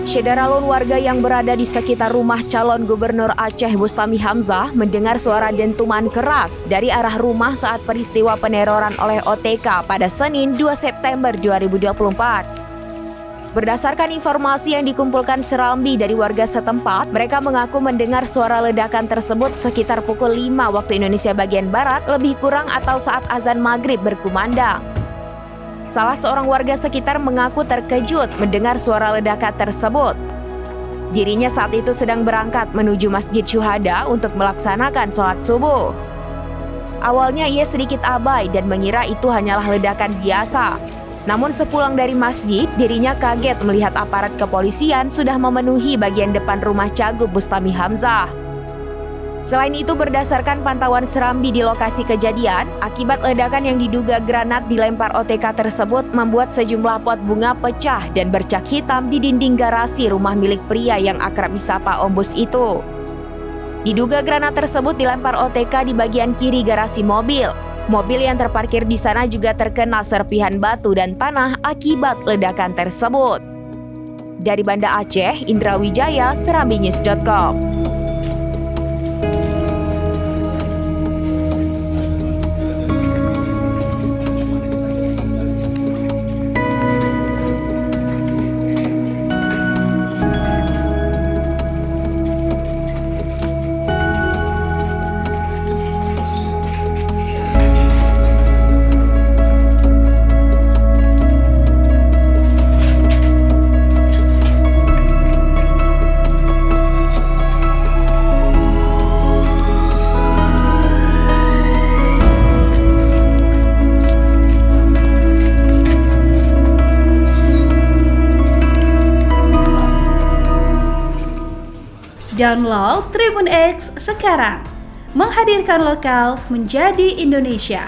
Syederalun warga yang berada di sekitar rumah calon gubernur Aceh Bustami Hamzah mendengar suara dentuman keras dari arah rumah saat peristiwa peneroran oleh OTK pada Senin 2 September 2024. Berdasarkan informasi yang dikumpulkan Serambi dari warga setempat, mereka mengaku mendengar suara ledakan tersebut sekitar pukul 5 waktu Indonesia bagian Barat lebih kurang atau saat azan maghrib berkumandang. Salah seorang warga sekitar mengaku terkejut mendengar suara ledakan tersebut. Dirinya saat itu sedang berangkat menuju Masjid Syuhada untuk melaksanakan sholat subuh. Awalnya ia sedikit abai dan mengira itu hanyalah ledakan biasa. Namun sepulang dari masjid, dirinya kaget melihat aparat kepolisian sudah memenuhi bagian depan rumah Cagup Bustami Hamzah. Selain itu, berdasarkan pantauan Serambi di lokasi kejadian, akibat ledakan yang diduga granat dilempar OTK tersebut membuat sejumlah pot bunga pecah dan bercak hitam di dinding garasi rumah milik pria yang akrab disapa Ombus itu. Diduga granat tersebut dilempar OTK di bagian kiri garasi mobil. Mobil yang terparkir di sana juga terkena serpihan batu dan tanah akibat ledakan tersebut. Dari Banda Aceh, Indra Wijaya, serambinews.com. Download Tribun X sekarang, menghadirkan lokal menjadi Indonesia.